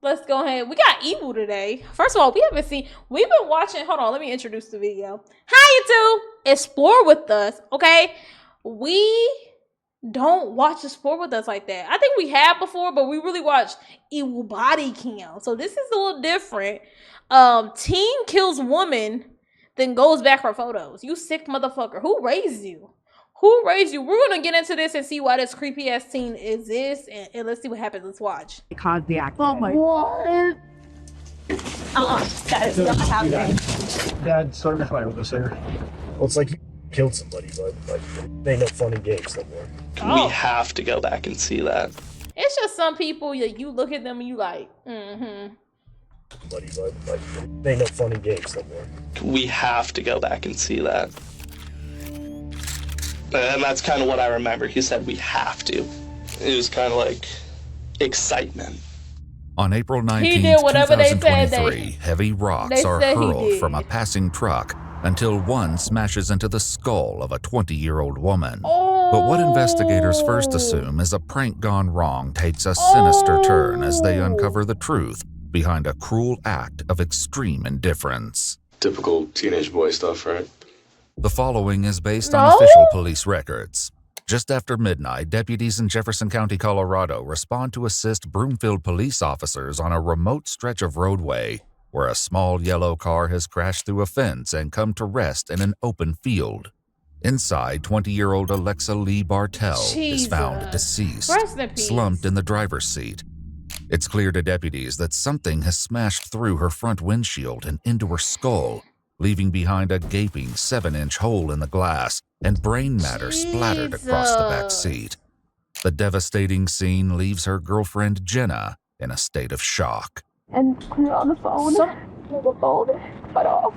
let's go ahead. We got Evil today. First of all, we've been watching, hold on, let me introduce the video. Hi YouTube, Explore with us, okay? We don't watch Explore with us like that. I think we have before, but we really watch Evil Body Cam. So this is a little different. Teen kills woman, then goes back for photos. You sick motherfucker. Who raised you? Who raised you? We're going to get into this and see why this creepy ass teen exists. And let's see what happens. Let's watch. It caused the accident. Oh my God. That is not happening. Dad started fighting with us there. Well, it's like you killed somebody, but like they ain't no funny games no more. We have to go back and see that. It's just some people, you look at them and you like, Buddy, but like they ain't no funny games no more. We have to go back and see that. And that's kind of what I remember. He said we have to. It was kind of like excitement. On April 19, He did whatever they said 2023, heavy rocks are said he hurled did. from a passing truck until one smashes into the skull of a 20-year-old woman. But what investigators first assume is a prank gone wrong takes a sinister turn as they uncover the truth behind a cruel act of extreme indifference. Typical teenage boy stuff, right? The following is based on official police records. Just after midnight, deputies in Jefferson County, Colorado respond to assist Broomfield police officers on a remote stretch of roadway where a small yellow car has crashed through a fence and come to rest in an open field. Inside, 20-year-old Alexa Lee Bartell is found deceased, slumped in the driver's seat. It's clear to deputies that something has smashed through her front windshield and into her skull, leaving behind a gaping 7-inch hole in the glass and brain matter splattered across the back seat. The devastating scene leaves her girlfriend Jenna in a state of shock. And put it on the phone. The phone cut off.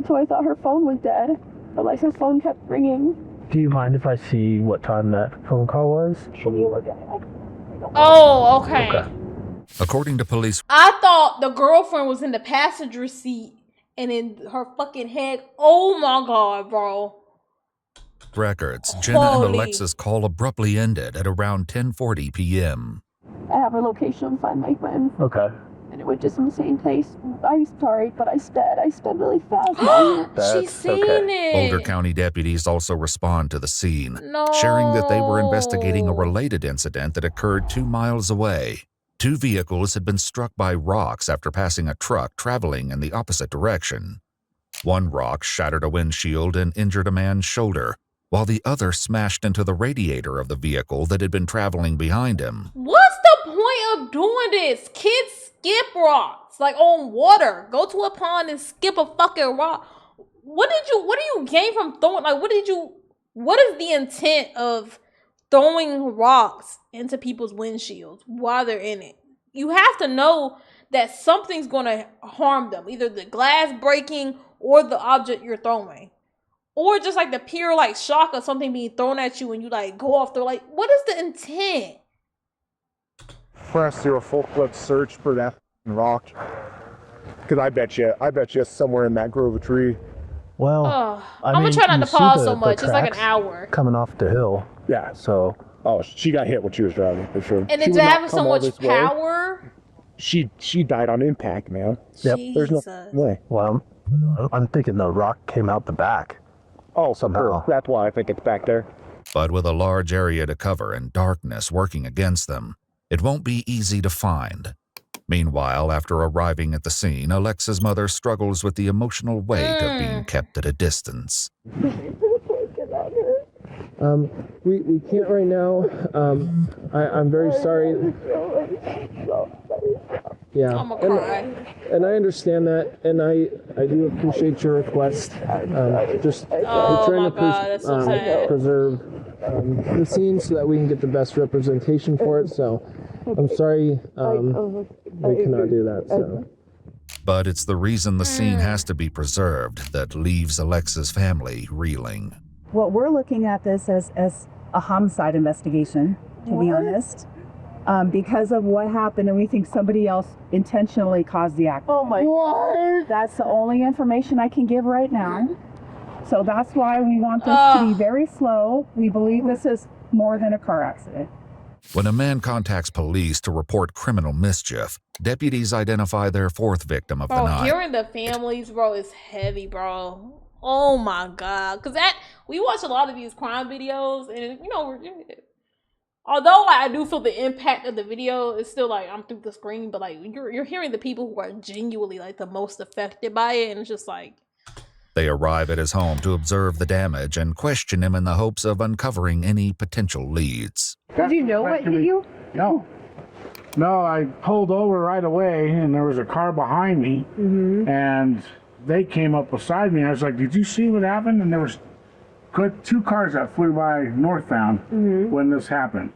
So I thought her phone was dead. But like her phone kept ringing. Do you mind if I see what time that phone call was? Can you look at it? Oh, okay. According to police, I thought the girlfriend was in the passenger seat and in her fucking head. Oh my God, bro. records, Jenna and Alexa's call abruptly ended at around 10:40 p.m. I have her location, find my friend. Okay. And it went to some same place. I'm sorry, but I sped really fast. She's seen it. Boulder County deputies also respond to the scene, sharing that they were investigating a related incident that occurred 2 miles away. 2 vehicles had been struck by rocks after passing a truck traveling in the opposite direction. One rock shattered a windshield and injured a man's shoulder, while the other smashed into the radiator of the vehicle that had been traveling behind him. What's the point of doing this? Kids skip rocks, like on water. Go to a pond and skip a fucking rock. What do you gain from throwing, like, what is the intent of throwing rocks into people's windshields while they're in it? You have to know that something's going to harm them, either the glass breaking or the object you're throwing. Or just like the pure like shock of something being thrown at you and you like go off the, like, what is the intent? For us to do a full-fledged search for that rock, because I bet you somewhere in that grove of tree. Well, I'm gonna try not to pause so much. It's like an hour coming off the hill. Yeah. So. Oh, she got hit when she was driving, for sure. And it's having so much power. She died on impact, man. Yep. There's no way. Well, I'm thinking the rock came out the back. Oh, somehow. That's why I think it's back there. But with a large area to cover and darkness working against them, it won't be easy to find. Meanwhile, after arriving at the scene, Alexa's mother struggles with the emotional weight of being kept at a distance. We can't right now. I'm very sorry. Yeah. I'm gonna cry. And I understand that, and I do appreciate your request. Just we're trying to preserve the scene so that we can get the best representation for it. So I'm sorry we cannot do that. So. But it's the reason the scene has to be preserved that leaves Alexa's family reeling. Well, we're looking at this as a homicide investigation, to be honest, because of what happened, and we think somebody else intentionally caused the accident. Oh my God. That's the only information I can give right now. So that's why we want this to be very slow. We believe this is more than a car accident. When a man contacts police to report criminal mischief, deputies identify their fourth victim of the Bro, night. hearing the families, bro, is heavy, bro. Oh my God. Because we watch a lot of these crime videos, and, you know, although I do feel the impact of the video, it's still like I'm through the screen, but like you're hearing the people who are genuinely like the most affected by it, and it's just like. They arrive at his home to observe the damage and question him in the hopes of uncovering any potential leads. Did you know what hit you? No. No, I pulled over right away, and there was a car behind me, and they came up beside me. I was like, did you see what happened? And there was two cars that flew by northbound when this happened.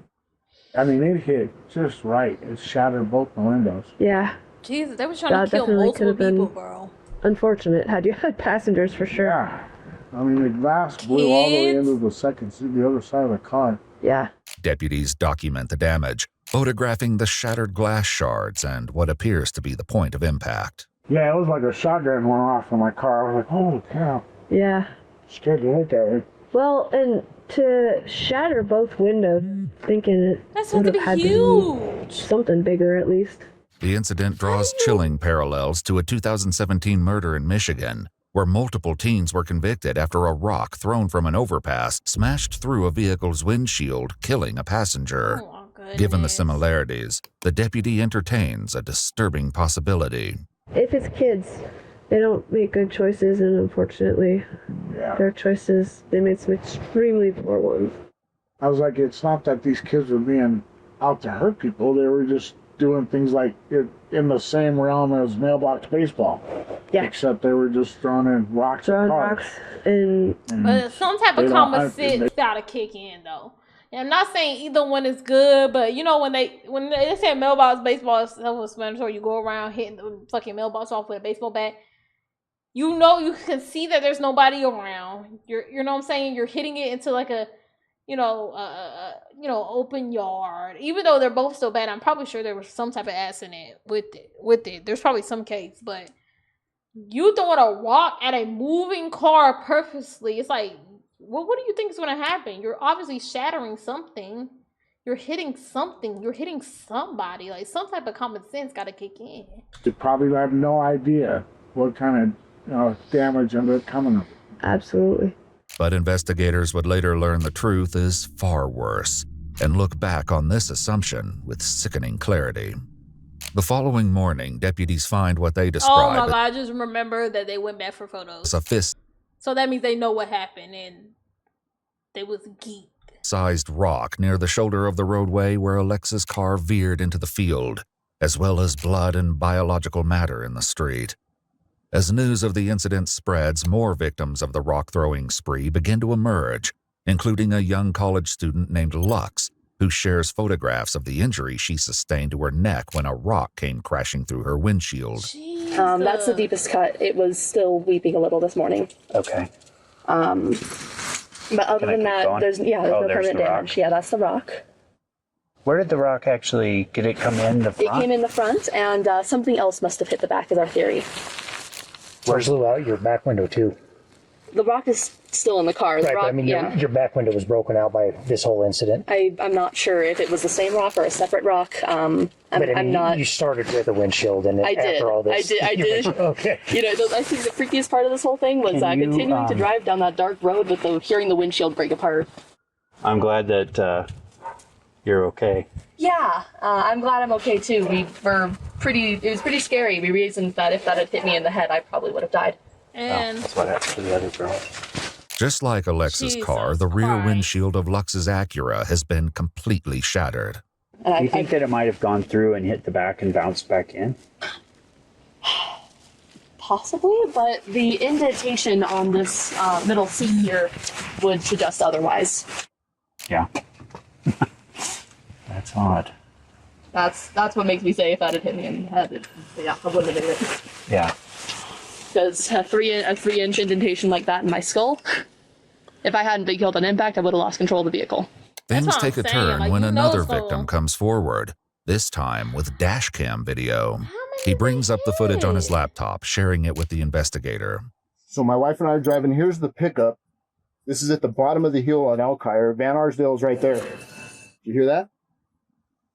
I mean, it hit just right. It shattered both the windows. Yeah. Jesus, they were trying to kill multiple people, bro. Unfortunate. Had you had passengers for sure. Yeah. I mean, the glass blew all the way into the other side of the car. Yeah. Deputies document the damage, photographing the shattered glass shards and what appears to be the point of impact. Yeah, it was like a shotgun went off in my car. I was like, holy cow. Yeah. Scared to look at it. Well, and to shatter both windows, thinking it That's would going have to had be to huge. be something bigger at least. The incident draws chilling parallels to a 2017 murder in Michigan, where multiple teens were convicted after a rock thrown from an overpass smashed through a vehicle's windshield, killing a passenger. Oh, my Given the similarities, the deputy entertains a disturbing possibility. If it's kids, they don't make good choices, and unfortunately, their choices, they made some extremely poor ones. I was like, it's not that these kids were being out to hurt people. They were just doing things like in the same realm as mailbox baseball. Yeah. Except they were just throwing in rocks at cars. And But some type of common sense gotta kick in, though. And I'm not saying either one is good, but you know when they say mailbox baseball is self-explanatory, you go around hitting the fucking mailbox off with a baseball bat. You know you can see that there's nobody around. You know what I'm saying? You're hitting it into like a open yard. Even though they're both so bad, I'm probably sure there was some type of accident with it. There's probably some case, but you throwing a rock at a moving car purposely, it's like, what do you think is going to happen? You're obviously shattering something. You're hitting something. You're hitting somebody. Like, some type of common sense got to kick in. You probably have no idea what kind of damage ended up coming. Absolutely. But investigators would later learn the truth is far worse and look back on this assumption with sickening clarity. The following morning, deputies find what they describe. Oh my God, I just remember that they went back for photos. A fist. So that means they know what happened and they was geeked. Sized rock near the shoulder of the roadway where Alexa's car veered into the field, as well as blood and biological matter in the street. As news of the incident spreads, more victims of the rock-throwing spree begin to emerge, including a young college student named Lux, who shares photographs of the injury she sustained to her neck when a rock came crashing through her windshield. That's the deepest cut. It was still weeping a little this morning. Okay. But other than that, there's no permanent damage. Yeah, that's the rock. Where did the rock actually, did it come in the front? It came in the front, and something else must have hit the back, is our theory. Where's blew out your back window too? The rock is still in the car. The right, rock, but I mean, your back window was broken out by this whole incident. I'm not sure if it was the same rock or a separate rock. I'm not. You started with a windshield, and after all this, I did. Okay. I think the freakiest part of this whole thing was continuing to drive down that dark road with hearing the windshield break apart. I'm glad that you're okay. Yeah, I'm glad I'm okay too. It was pretty scary. We reasoned that if that had hit me in the head, I probably would have died. And that's what happened to the other girl. Just like Alexa's car, the rear windshield of Lux's Acura has been completely shattered. Do you think that it might have gone through and hit the back and bounced back in? Possibly, but the indentation on this middle seat here would suggest otherwise. Yeah. That's odd. That's what makes me say if that had hit me in the head, I wouldn't have been it. Yeah. Because a 3-inch indentation like that in my skull, if I hadn't been killed on impact, I would have lost control of the vehicle. Things take a turn when another victim comes forward, this time with dash cam video. He brings up the footage on his laptop, sharing it with the investigator. So my wife and I are driving. Here's the pickup. This is at the bottom of the hill on Elkhire. Van Arsdale's right there. Did you hear that?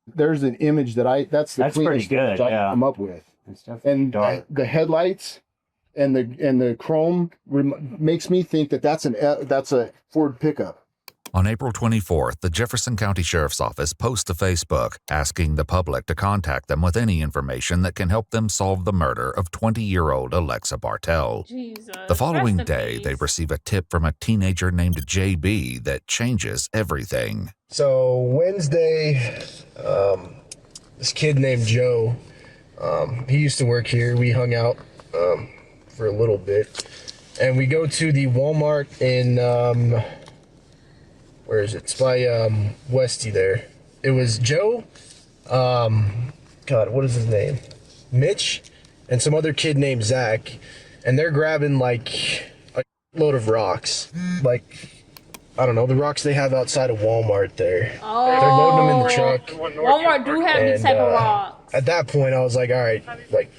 There's an image that's pretty cleanest good. I Yeah, come up with. it's definitely And dark. the headlights and the chrome makes me think that's a Ford pickup. On April 24th, the Jefferson County Sheriff's Office posts to Facebook asking the public to contact them with any information that can help them solve the murder of 20-year-old Alexa Bartell. Jesus. The following Rest in day, peace. they receive a tip from a teenager named JB that changes everything. So Wednesday, this kid named Joe, he used to work here. We hung out for a little bit, and we go to the Walmart in where is it? It's by Westy there. It was Joe, God, what is his name? Mitch, and some other kid named Zach, and they're grabbing like a load of rocks, like, I don't know, the rocks they have outside of Walmart there. Oh. They're loading them in the truck. Walmart do have these type of rocks. At that point, I was like, all right, like,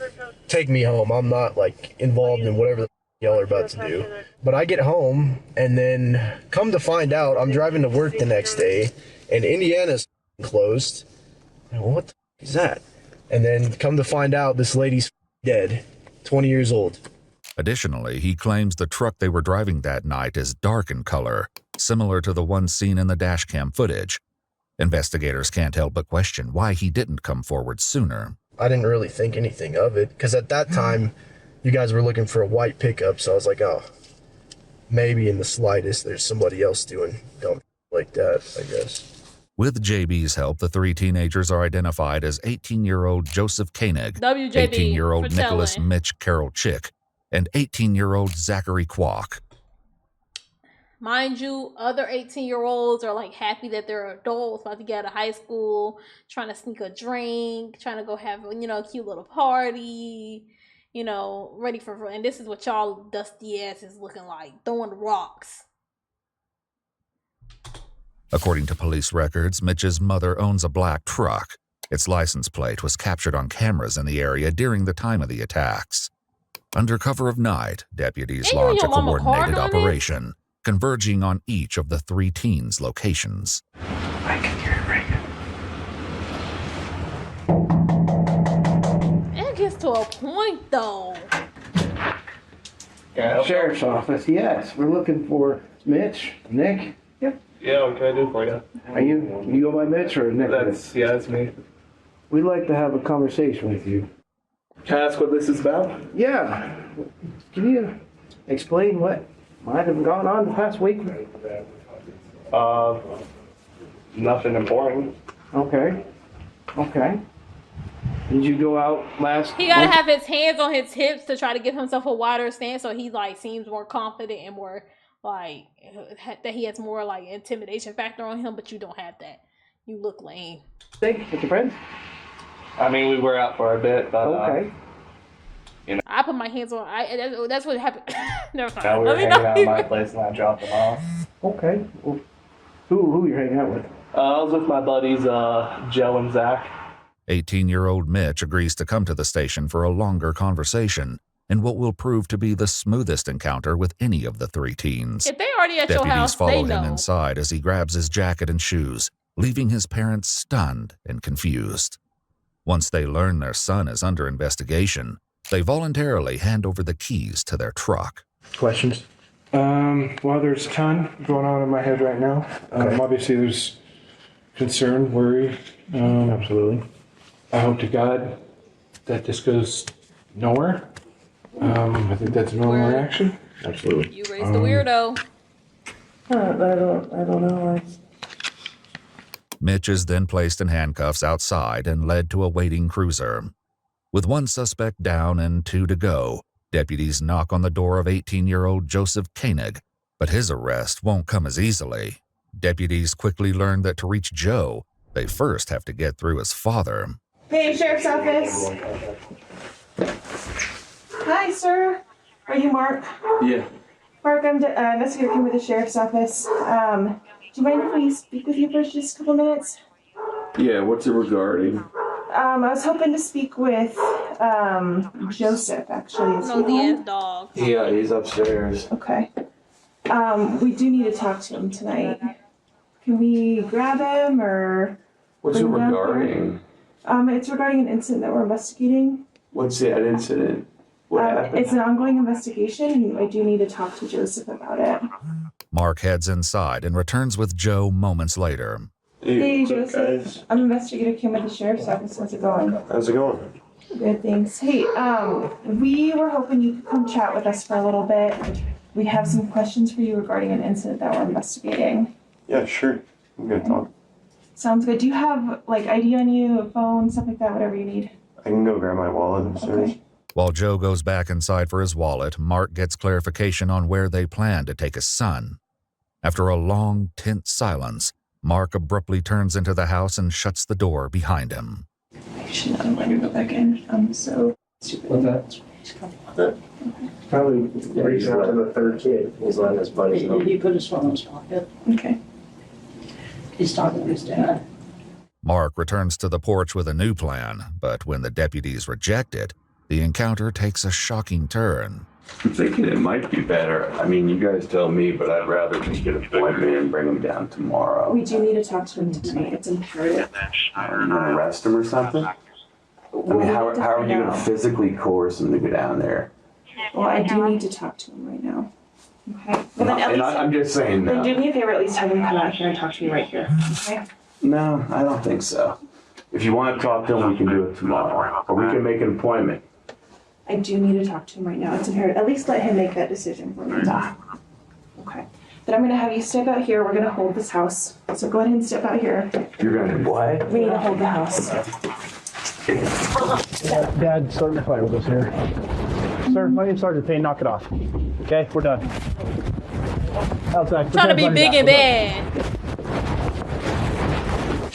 take me home. I'm not, like, involved in whatever the y'all are about to do. But I get home, and then come to find out, I'm driving to work the next day, and Indiana's closed. And what the is that? And then come to find out, this lady's dead, 20 years old. Additionally, he claims the truck they were driving that night is dark in color, similar to the one seen in the dashcam footage. Investigators can't help but question why he didn't come forward sooner. I didn't really think anything of it, because at that time, you guys were looking for a white pickup, so I was like, oh, maybe in the slightest there's somebody else doing dumb like that, I guess. With JB's help, the three teenagers are identified as 18-year-old Joseph Koenig, WJB 18-year-old for Nicholas telling. Mitch Carroll Chick, and 18-year-old Zachary Kwok. Mind you, other 18-year-olds are like happy that they're adults, about to get out of high school, trying to sneak a drink, trying to go have, a cute little party, ready for, and this is what y'all dusty ass is looking like, throwing rocks. According to police records, Mitch's mother owns a black truck. Its license plate was captured on cameras in the area during the time of the attacks. Under cover of night, deputies Ain't you and launch a your mama coordinated car doing operation, converging on each of the three teens' locations. I can hear it ringing. It gets to a point though. Sheriff's Office, yes. We're looking for Mitch, Nick. Yep. Yeah, what can I do for you? Are you go by Mitch or Nick? That's me. We'd like to have a conversation with you. Can I ask what this is about? Yeah. Can you explain what might have gone on the past week? Nothing important. Okay. Did you go out last? He gotta have his hands on his hips to try to give himself a wider stance, so he seems more confident and more that he has more intimidation factor on him. But you don't have that. You look lame. With your friends? I mean, we were out for a bit, but Okay. I put my hands on. That's what happened. Never mind. we were hanging out at my place and I dropped them off. Okay. Well, who you hanging out with? I was with my buddies, Joe and Zach. 18-year-old Mitch agrees to come to the station for a longer conversation in what will prove to be the smoothest encounter with any of the three teens. If they already at your Deputies house, follow they him know. inside as he grabs his jacket and shoes, leaving his parents stunned and confused. Once they learn their son is under investigation, they voluntarily hand over the keys to their truck. Questions? Well, there's a ton going on in my head right now. Obviously, there's concern, worry. Absolutely. I hope to God that this goes nowhere. I think that's a normal reaction. Absolutely. You raised the weirdo. I don't know. Mitch is then placed in handcuffs outside and led to a waiting cruiser. With one suspect down and two to go, deputies knock on the door of 18-year-old Joseph Koenig, but his arrest won't come as easily. Deputies quickly learn that to reach Joe, they first have to get through his father. Hey, Sheriff's Office. Hi, sir. Are you Mark? Yeah. Mark, I'm investigator with the Sheriff's Office. Do you mind if we speak with you for just a couple minutes? Yeah, what's it regarding? I was hoping to speak with Joseph, actually. Is he No, the home? ass dog. Yeah, he's upstairs. Okay. We do need to talk to him tonight. Can we grab him, or What's it bring down here. regarding? It's regarding an incident that we're investigating. What's that incident? What happened? It's an ongoing investigation, and I do need to talk to Joseph about it. Mark heads inside and returns with Joe moments later. Hey, Joseph. I'm investigator Kim at the sheriff's office. How's it going? How's it going? Good, thanks. Hey, we were hoping you could come chat with us for a little bit. We have some questions for you regarding an incident that we're investigating. Yeah, sure. I'm gonna talk. Sounds good. Do you have, like, ID on you, a phone, stuff like that, whatever you need? I can go grab my wallet upstairs. Okay. While Joe goes back inside for his wallet, Mark gets clarification on where they plan to take his son. After a long, tense silence, Mark abruptly turns into the house and shuts the door behind him. I should not have let you go back in. I'm so stupid. What's that? Probably reaching out to the third kid. He's letting his buddies know. He put his phone in his pocket. Okay. He's talking to his dad. Mark returns to the porch with a new plan, but when the deputies reject it, the encounter takes a shocking turn. I'm thinking it might be better. I mean, you guys tell me, but I'd rather just get an appointment and bring him down tomorrow. We do need to talk to him tonight. It's imperative. Are you gonna arrest him or something? I mean, how are you gonna physically coerce him to go down there? Well, I do need to talk to him right now. Okay. Well, then And I'm just saying Then no. do me a favor, at least have him come out here and talk to me right here. Okay. No, I don't think so. If you want to talk to him, we can do it tomorrow. Or we can make an appointment. I do need to talk to him right now. It's imperative. At least let him make that decision for me. Okay. Then I'm gonna have you step out here. We're gonna hold this house. So go ahead and step out here. You're gonna do what? We need to hold the house. Dad, Sergeant McFly with us here. Sir, my name's Sergeant Payne. Knock it off. Okay, we're done. Outside. Trying to be big and bad.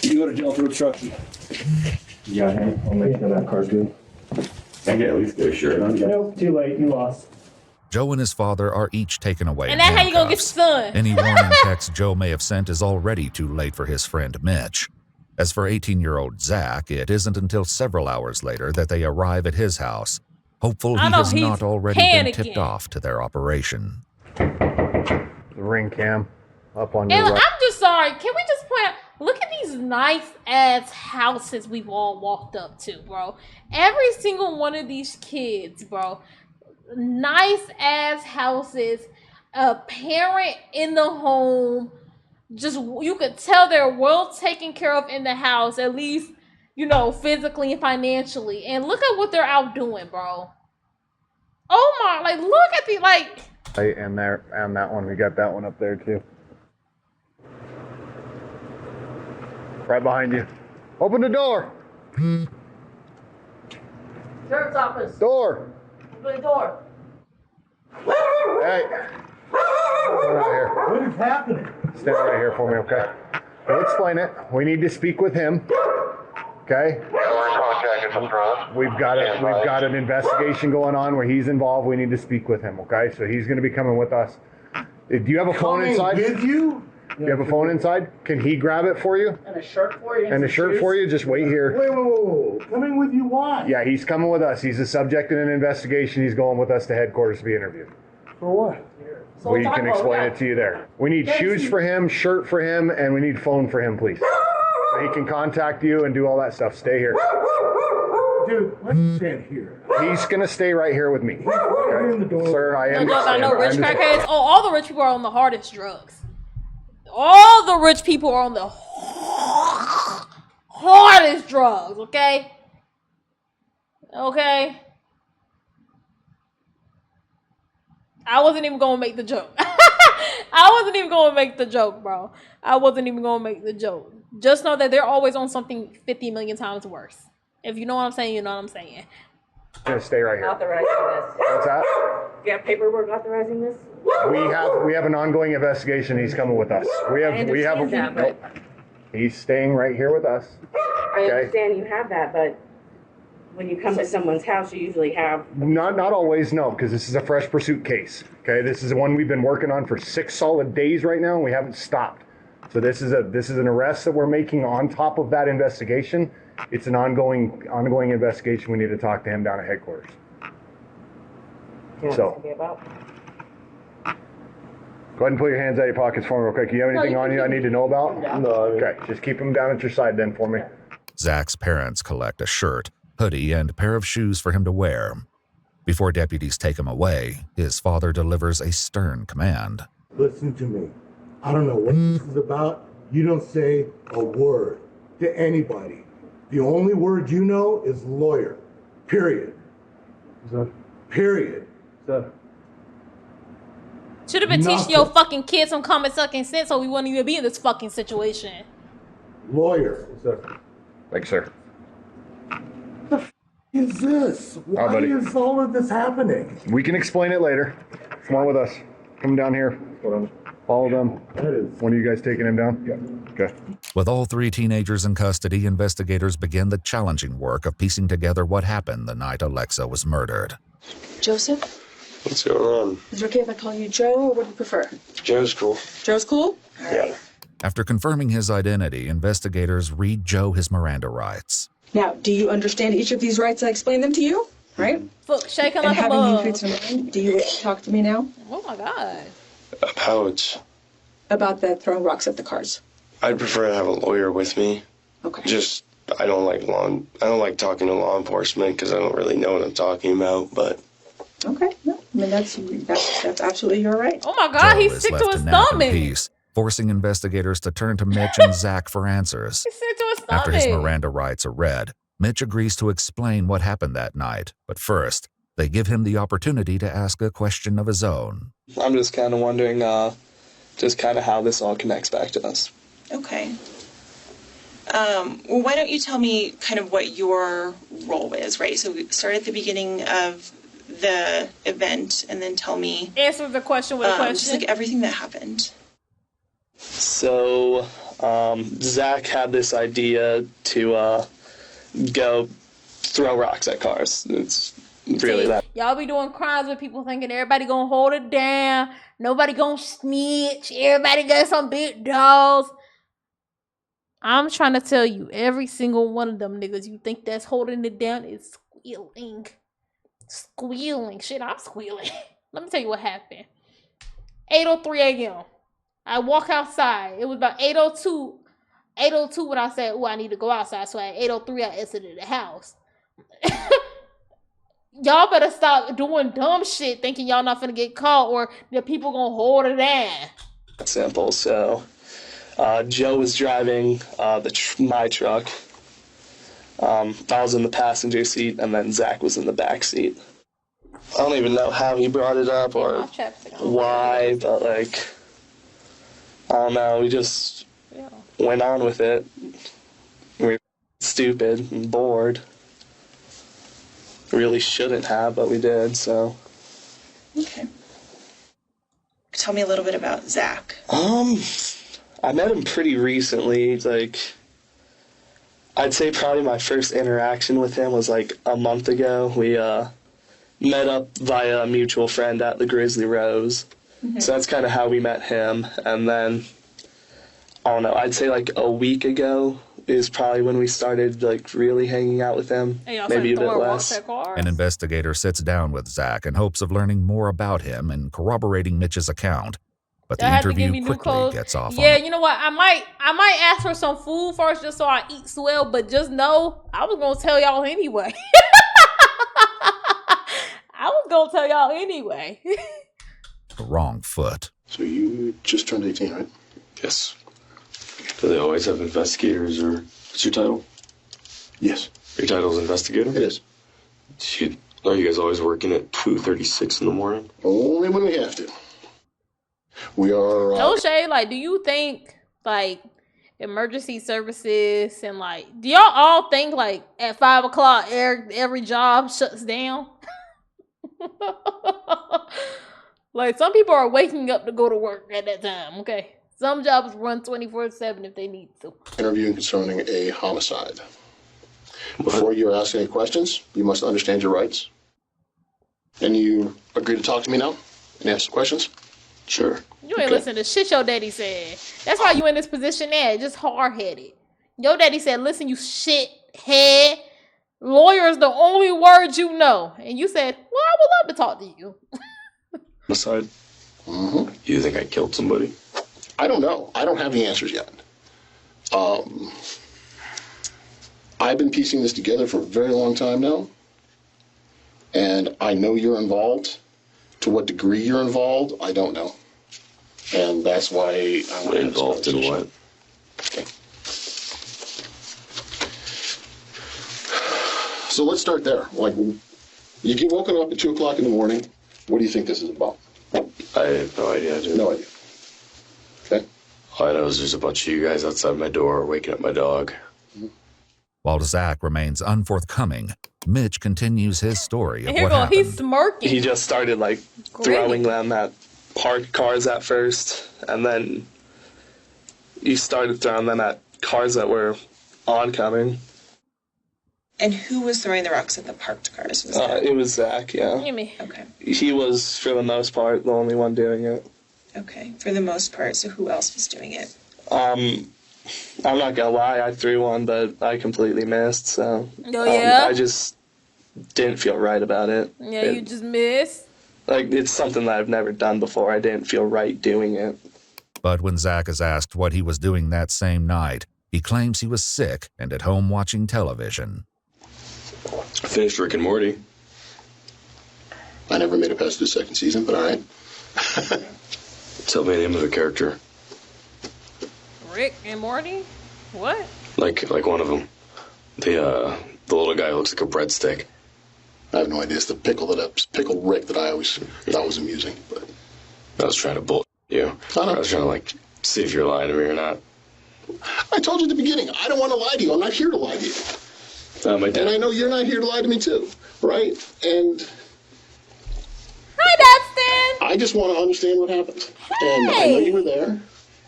You go to jail for obstruction. Yeah, hey, I'll make sure that car's good. I can at least get a shirt on. Nope, too late. You lost. Joe and his father are each taken away. And that's how you gonna get your son. Any warning text Joe may have sent is already too late for his friend Mitch. As for 18-year-old Zach, it isn't until several hours later that they arrive at his house, hopeful he has not already been tipped off to their operation. The ring cam up on your And right. I'm just sorry. Can we just point out? Look at these nice ass houses we've all walked up to, bro. Every single one of these kids, bro. Nice ass houses. A parent in the home. Just, you could tell they're well taken care of in the house, at least, you know, physically and financially. And look at what they're out doing, bro. Oh my, like, look at the, like. And there, and that one, we got that one up there too. Right behind you. Open the door. Sheriff's office. Door. Open the door. Hey. Right here. What is happening? Stand right here for me, okay? We'll explain it. We need to speak with him. Okay? We've got an investigation going on where he's involved. We need to speak with him, okay? So he's gonna be coming with us. Do you have a phone inside? With you? Do you have a phone inside? Can he grab it for you? And a shirt for you? And a shirt for you? Just wait here. Wait. Coming with you, why? Yeah, he's coming with us. He's a subject in an investigation. He's going with us to headquarters to be interviewed. For what? So We can explain it to you there. We need shoes for him, shirt for him, and we need phone for him, please. So he can contact you and do all that stuff. Stay here. Dude, let's stand here. He's going to stay right here with me. Okay? Sir, I understand. No rich crackheads. Oh, all the rich people are on the hardest drugs. All the rich people are on the hardest drugs, okay? Okay? I wasn't even gonna make the joke. I wasn't even gonna make the joke, bro. I wasn't even gonna make the joke. Just know that they're always on something 50 million times worse. If you know what I'm saying, you know what I'm saying. Just stay right here. Authorizing this. What's that? Do you have paperwork authorizing this? We have an ongoing investigation. He's coming with us. We have that, but He's staying right here with us. I understand you have that, but when you come to someone's house, you usually have. Not always, no, because this is a fresh pursuit case. Okay, this is the one we've been working on for 6 solid days right now, and we haven't stopped. So this is an arrest that we're making on top of that investigation. It's an ongoing investigation. We need to talk to him down at headquarters. You know what it's gonna be about? Go ahead and put your hands out of your pockets for me real quick. You have anything on you I need to know about? No. Okay, just keep them down at your side then for me. Zach's parents collect a shirt, hoodie, and pair of shoes for him to wear. Before deputies take him away, his father delivers a stern command. Listen to me. I don't know what this is about. You don't say a word to anybody. The only word you know is lawyer. Period. Sir. Period. Sir. Should have been teaching your fucking kids some common fucking sense so we wouldn't even be in this fucking situation. Lawyer. Sir. Thank you, sir. What the f is this? Why is all of this happening? We can explain it later. Come on with us. Come down here. Follow them. When are you guys taking him down? Yeah. Okay. With all 3 teenagers in custody, investigators begin the challenging work of piecing together what happened the night Alexa was murdered. Joseph? What's going on? Is it okay if I call you Joe, or what do you prefer? Joe's cool. Joe's cool? Yeah. After confirming his identity, investigators read Joe his Miranda rights. Now, do you understand each of these rights? I explained them to you, right? Look, shaking And like a having bug. you create some mind, do you wish to talk to me now Oh my god. about the throwing rocks at the cars? I'd prefer to have a lawyer with me. Okay. Just, I don't like talking to law enforcement because I don't really know what I'm talking about, but. Okay. No, I mean, that's absolutely your right. Oh my god, Joe he's is sick left to his nap in stomach. peace, forcing investigators to turn to Mitch and Zach for answers. He's sick to his stomach. After his Miranda rights are read, Mitch agrees to explain what happened that night, but first, they give him the opportunity to ask a question of his own. I'm just kind of wondering, just kind of how this all connects back to us. Okay. Well, why don't you tell me kind of what your role is, right? So we start at the beginning of the event and then tell me. Answer the question with a question. Just like everything that happened. So, Zach had this idea to go throw rocks at cars. It's really that. Y'all be doing crimes with people thinking everybody gonna hold it down, nobody gonna snitch, everybody got some big dogs. I'm trying to tell you, every single one of them niggas you think that's holding it down is squealing. Squealing. Shit, I'm squealing. Let me tell you what happened. 8:03 a.m. I walk outside. It was about 8:02 when I said, oh, I need to go outside. So at 8:03 I exited the house. Y'all better stop doing dumb shit thinking y'all not finna get caught or the people gonna hold it down. Simple. So, Joe was driving my truck. I was in the passenger seat, and then Zach was in the back seat. I don't even know how he brought it up or why, but like, I don't know. We just went on with it. We were stupid and bored. Really shouldn't have, but we did, so. Okay. Tell me a little bit about Zach. I met him pretty recently. Like, I'd say probably my first interaction with him was like a month ago. We met up via a mutual friend at the Grizzly Rose. Mm-hmm. So that's kind of how we met him. And then, I don't know, I'd say like a week ago is probably when we started like really hanging out with him. Maybe a bit less. An investigator sits down with Zach in hopes of learning more about him and corroborating Mitch's account. But the interview quickly gets off Yeah, on you know what? I might ask for some food first just so I eat swell, but just know I was gonna tell y'all anyway. I was gonna tell y'all anyway. the wrong foot. So you just turned 18, right? Yes. Do they always have investigators, or what's your title? Yes. Your title's investigator? It is. Are you guys always working at 2:36 in the morning? Only when we have to. We are... No shade, like, do you think, like, emergency services and, like, do y'all all think, like, at 5 o'clock every job shuts down? Like, some people are waking up to go to work at that time, okay? Some jobs run 24/7 if they need to. Interviewing concerning a homicide. Before you ask any questions, you must understand your rights. And you agree to talk to me now and answer questions? Sure. You ain't listen to shit your daddy said. That's why you in this position now, just hard-headed. Your daddy said, listen, you shithead. Lawyer is the only word you know. And you said, well, I would love to talk to you. Homicide? Mm-hmm. You think I killed somebody? I don't know. I don't have the answers yet. I've been piecing this together for a very long time now. And I know you're involved. To what degree you're involved, I don't know. And that's why I want to have this involved in what? Okay. So let's start there. Like, you get woken up at 2 o'clock in the morning. What do you think this is about? I have no idea, dude. No idea. Okay. All I know is there's a bunch of you guys outside my door waking up my dog. While Zach remains unforthcoming, Mitch continues his story of Here what go, happened. he's smirking. He just started like throwing them at parked cars at first, and then he started throwing them at cars that were oncoming. And who was throwing the rocks at the parked cars? It was Zach, yeah. Okay. He was, for the most part, the only one doing it. Okay, for the most part. So who else was doing it? I'm not gonna lie, I threw one, but I completely missed, so... Oh, yeah? I just didn't feel right about it. Yeah, you just missed. Like, it's something that I've never done before. I didn't feel right doing it. But when Zach is asked what he was doing that same night, he claims he was sick and at home watching television. I finished Rick and Morty. I never made it past the second season, but all right. Tell me the name of the character. Rick and Morty? What? Like one of them. The little guy who looks like a breadstick. I have no idea. It's the pickled Rick that I always thought was amusing. But I was trying to bull you. I was trying to like see if you're lying to me or not. I told you at the beginning, I don't want to lie to you. I'm not here to lie to you. And I know you're not here to lie to me too, right? And hi, Dustin. I just want to understand what happened. And I know you were there,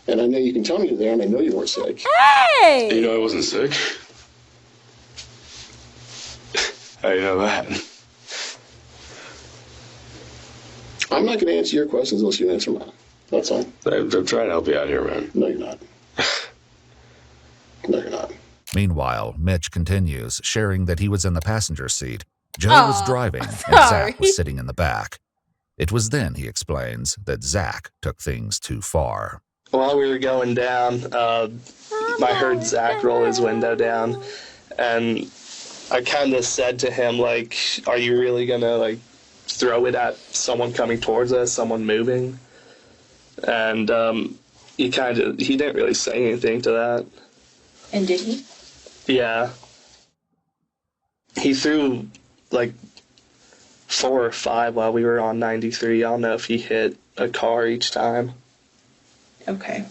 and I know you can tell me you're there, and I know you weren't sick. Hey! You know I wasn't sick. How do you know that? I'm not going to answer your questions unless you answer mine. That's all. I'm trying to help you out here, man. No, you're not. No, you're not. Meanwhile, Mitch continues, sharing that he was in the passenger seat. Joe was driving, and Zach was sitting in the back. It was then, he explains, that Zach took things too far. While we were going down, I heard Zach roll his window down, and I kind of said to him, like, are you really going to, like, throw it at someone coming towards us, someone moving? And he didn't really say anything to that. And did he? Yeah. He threw, like, 4 or 5 while we were on 93. I don't know if he hit a car each time. Okay.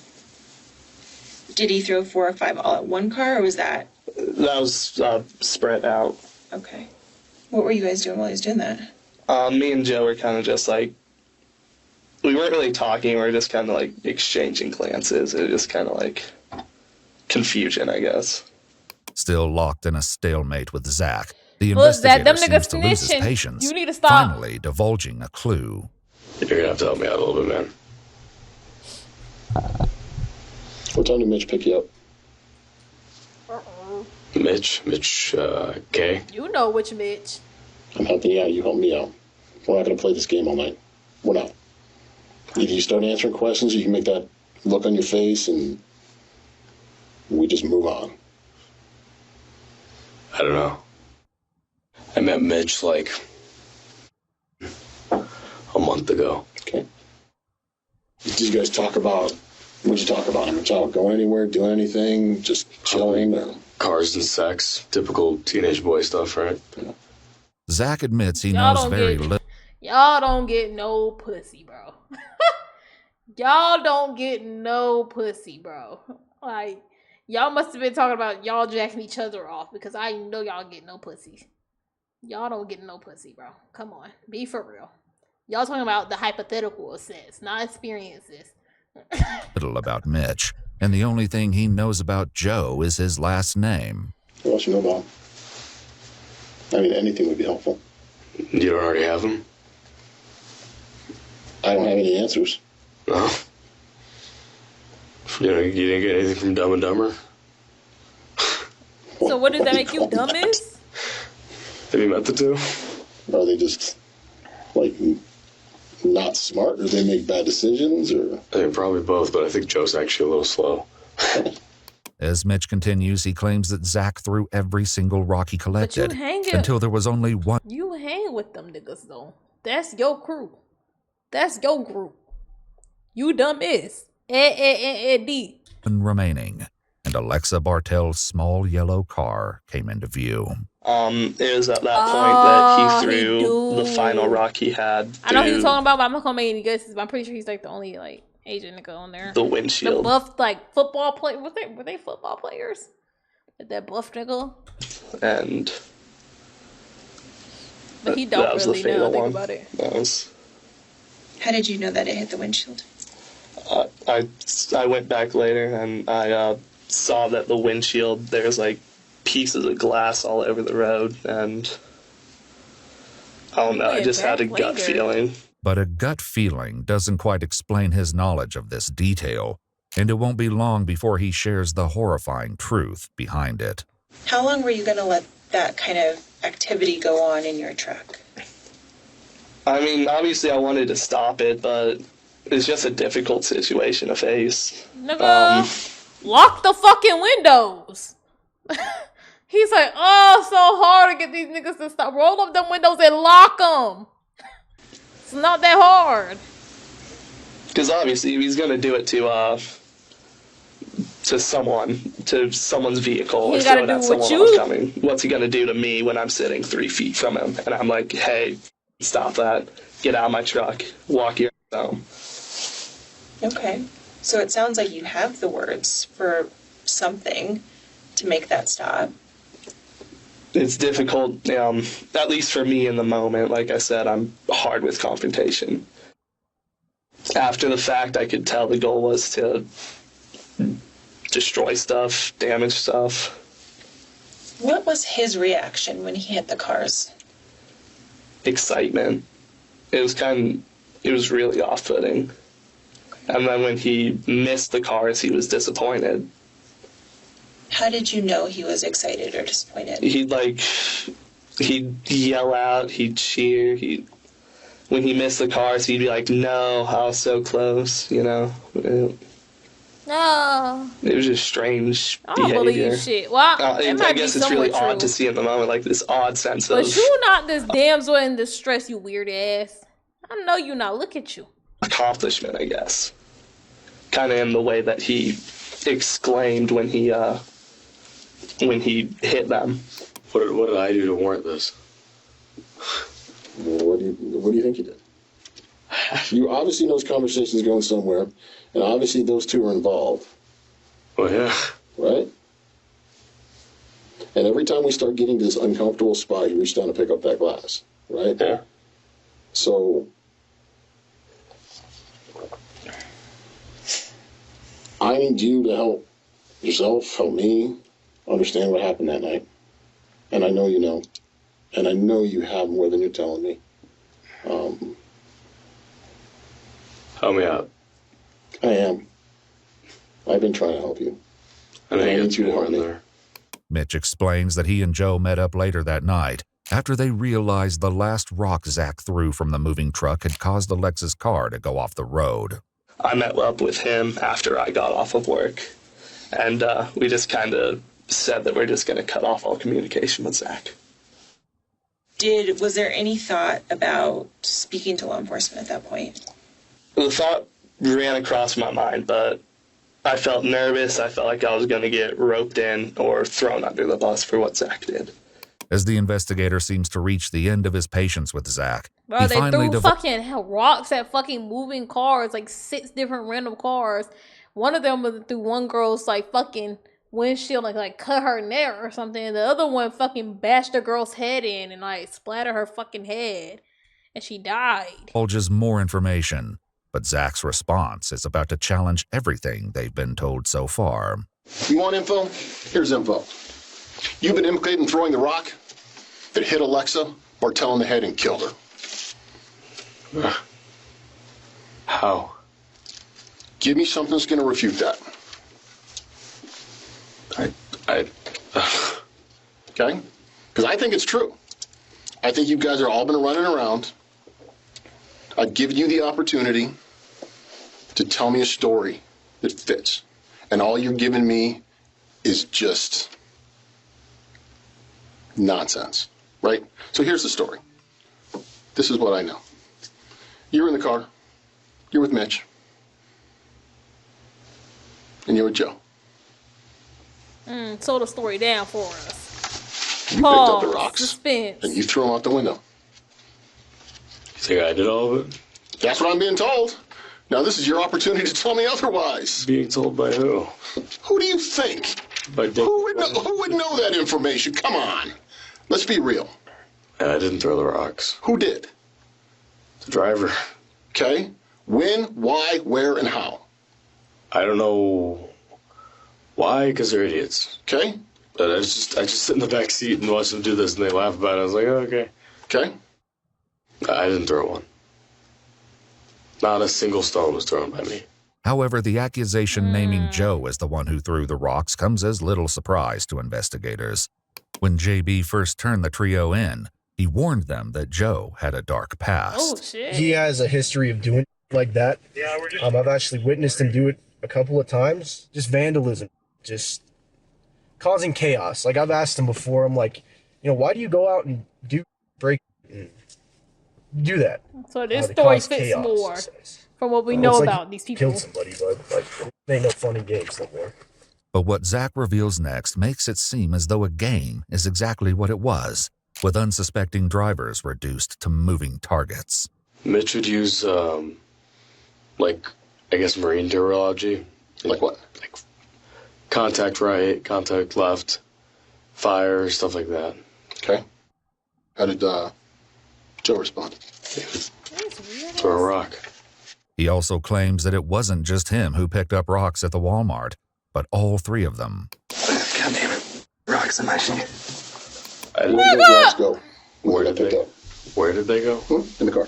Did he throw 4 or 5 all at one car, or was that? That was spread out. Okay. What were you guys doing while he was doing that? Me and Joe were kind of just, like, we weren't really talking. We were just kind of, like, exchanging glances. It was just kind of, like, confusion, I guess. Still locked in a stalemate with Zach, the investigator seems to lose his patience, you need to stop. finally divulging a clue. You're going to have to help me out a little bit, man. What time did Mitch pick you up? Mitch, K. You know which Mitch. I'm helping you out. You help me out. We're not going to play this game all night. We're not. Either you start answering questions or you can make that look on your face and we just move on. I don't know. I met Mitch like a month ago. Okay. Did you guys talk about, what'd you talk about? Going anywhere, doing anything, just chilling? Or? Cars and sex. Typical teenage boy stuff, right? Yeah. Zach admits he knows very little. Y'all don't get no pussy, bro. Y'all don't get no pussy, bro. Like, y'all must have been talking about y'all jacking each other off, because I know y'all get no pussy. Y'all don't get no pussy, bro. Come on. Be for real. Y'all talking about the hypothetical sense, not experiences. Little about Mitch, and the only thing he knows about Joe is his last name. What else you know about him? I mean, anything would be helpful. You don't already have him? I don't have any answers. No? You didn't get anything from Dumb and Dumber? So what does that make you, dumbass? Have you met the two? Are they just, like, not smart, or they make bad decisions, or? I think probably both, but I think Joe's actually a little slow. As Mitch continues, he claims that Zach threw every single rock he collected until there was only one. You hang with them niggas though. That's your crew. That's your group. You dumb is. D. Remaining, and Alexa Bartel's small yellow car came into view. It was at that point that he threw the final rock he had. I know he was talking about, but I'm not gonna make any guesses. But I'm pretty sure he's like the only like Asian nigga on there. The windshield. The buff like football play. Were they football players? That buff nigga. And. But he don't really know. Think about it. That was. How did you know that it hit the windshield? I went back later and I saw that the windshield, there's like pieces of glass all over the road, and I don't know, I just had a gut feeling. But a gut feeling doesn't quite explain his knowledge of this detail, and it won't be long before he shares the horrifying truth behind it. How long were you going to let that kind of activity go on in your truck? I mean, obviously I wanted to stop it, but it's just a difficult situation to face. Nigga, lock the fucking windows. He's like, oh, so hard to get these niggas to stop. Roll up them windows and lock them. It's not that hard. Because obviously he's gonna do it to someone's vehicle, or throw it at someone oncoming. What's he gonna do to me when I'm sitting 3 feet from him and I'm like, hey, stop that, get out of my truck, walk your home. Okay, so it sounds like you have the words for something to make that stop. It's difficult, at least for me in the moment. Like I said, I'm hard with confrontation. After the fact, I could tell the goal was to destroy stuff, damage stuff. What was his reaction when he hit the cars? Excitement. It was really off-putting. And then when he missed the cars, he was disappointed. How did you know he was excited or disappointed? He'd yell out, he'd cheer, when he missed the cars, he'd be like, no, I was so close, you know? No. It was just strange I don't behavior. believe shit. Well, I guess it's really odd to see in the moment, like this odd sense of... But you not this damsel in distress, you weird ass. I know you not. Look at you. Accomplishment, I guess. Kind of in the way that he exclaimed when he hit them. What did I do to warrant this? What do you think you did? You obviously know this conversation's going somewhere, and obviously those two are involved. Well, yeah. Right? And every time we start getting to this uncomfortable spot, you reach down to pick up that glass, right? Yeah. So I need you to help yourself, help me understand what happened that night. And I know you know. And I know you have more than you're telling me. Help me out. I am. I've been trying to help you. I know need you to help me. there. Mitch explains that he and Joe met up later that night after they realized the last rock Zach threw from the moving truck had caused Alexa's car to go off the road. I met up with him after I got off of work, and we just kind of said that we're just going to cut off all communication with Zach. Was there any thought about speaking to law enforcement at that point? The thought ran across my mind, but I felt nervous. I felt like I was going to get roped in or thrown under the bus for what Zach did. As the investigator seems to reach the end of his patience with Zach, Bro, they threw fucking rocks at fucking moving cars, like 6 different random cars. One of them was through one girl's like fucking windshield, like cut her neck or something. And the other one fucking bashed a girl's head in and like splattered her fucking head, and she died. Divulges more information, but Zach's response is about to challenge everything they've been told so far. You want info? Here's info. You've been implicated in throwing the rock that hit Alexa Bartel in the head and killed her. How? Give me something that's going to refute that. Okay? Because I think it's true. I think you guys are all been running around I've given you the opportunity to tell me a story that fits. And all you're giving me is just nonsense, right? So here's the story. This is what I know. You're in the car. You're with Mitch. And you're with Joe. Slow the story down for us. You picked up the rocks. Suspense. And you threw them out the window. You think I did all of it? That's what I'm being told. Now this is your opportunity to tell me otherwise. Being told by who? Who do you think? By Dick. Who would know that information? Come on. Let's be real. I didn't throw the rocks. Who did? The driver. Okay. When, why, where, and how? I don't know why, because they're idiots. Okay. But I just sit in the back seat and watch them do this, and they laugh about it. I was like, oh, okay. Okay. I didn't throw one. Not a single stone was thrown by me. However, the accusation naming Joe as the one who threw the rocks comes as little surprise to investigators. When JB first turned the trio in, he warned them that Joe had a dark past. Oh, shit. He has a history of doing like that. Yeah, I've actually witnessed him do it a couple of times. Just vandalism, just causing chaos. Like, I've asked him before, I'm like, why do you go out and break and do that? So this story fits more from what we know like about these people. Killed somebody, but it ain't no fun and games no more. But what Zach reveals next makes it seem as though a game is exactly what it was, with unsuspecting drivers reduced to moving targets. Mitch would use, marine terminology. Like what? Like contact right, contact left, fire, stuff like that. Okay. How did Joe respond? Throw a rock. He also claims that it wasn't just him who picked up rocks at the Walmart, but all three of them. God damn it. Rocks in my shoe. Where did those rocks go? Where did they go? In the car.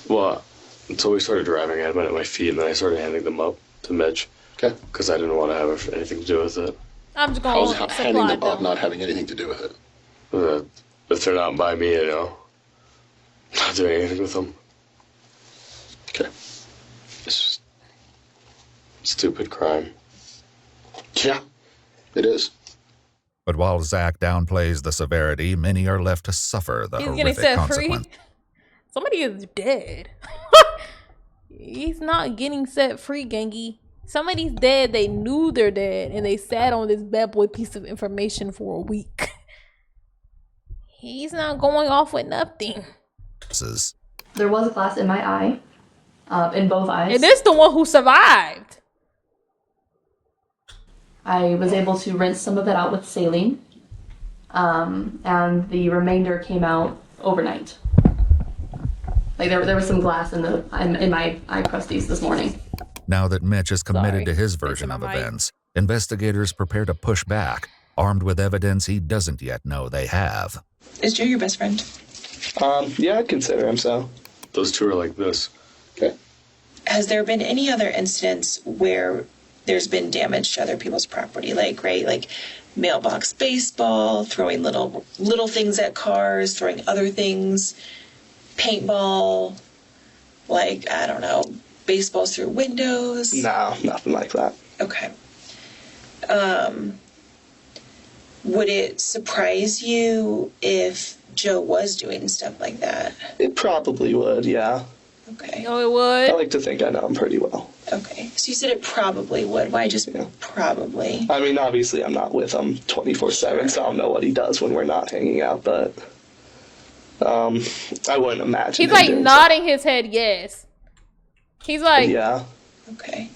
Well, until we started driving, I had them at my feet, and then I started handing them up to Mitch. Okay. Because I didn't want to have anything to do with it. I'm just going to handing them up, not having anything to do with it? If they're not by me, not doing anything with them. Okay. It's just stupid crime. Yeah, it is. But while Zach downplays the severity, many are left to suffer the horrific consequence. Somebody is dead. He's not getting set free, gangy. Somebody's dead. They knew they're dead, and they sat on this bad boy piece of information for a week. He's not going off with nothing. There was a glass in my eye, in both eyes. And this the one who survived. I was able to rinse some of it out with saline, and the remainder came out overnight. Like there was some glass in my eye crusties this morning. Now that Mitch is committed to his version of events, investigators prepare to push back, armed with evidence he doesn't yet know they have. Is Joe your best friend? Yeah, I'd consider him so. Those two are like this. Okay. Has there been any other incidents where there's been damage to other people's property? Like mailbox baseball, throwing little things at cars, throwing other things, paintball, I don't know, baseballs through windows? No, nothing like that. Okay. Would it surprise you if Joe was doing stuff like that? It probably would, yeah. Okay. Oh, it would? I like to think I know him pretty well. Okay. So you said it probably would. Why just probably? I mean, obviously I'm not with him 24/7, so I don't know what he does when we're not hanging out, but I wouldn't imagine. He's nodding his head yes. He's like... Yeah. Okay.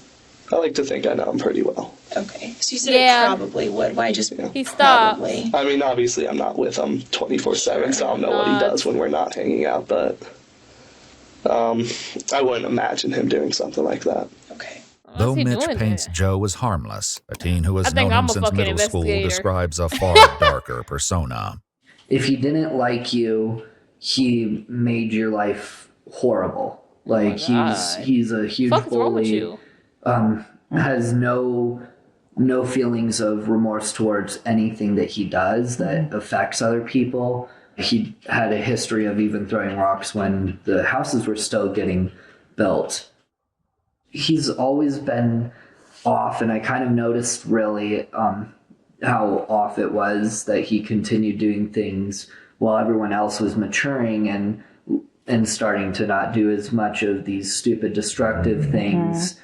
I like to think I know him pretty well. Okay. So you said it probably would. Why just He stopped. Probably? I mean, obviously I'm not with him 24/7, so I don't know what he does when we're not hanging out, but I wouldn't imagine him doing something like that. Okay. Though Mitch paints Joe as harmless, a teen who has known him since middle school describes a far darker persona. If he didn't like you, he made your life horrible. Like he's a huge bully. Has no feelings of remorse towards anything that he does that affects other people, He had a history of even throwing rocks when the houses were still getting built. He's always been off, and I kind of noticed really how off it was that he continued doing things while everyone else was maturing and starting to not do as much of these stupid destructive things.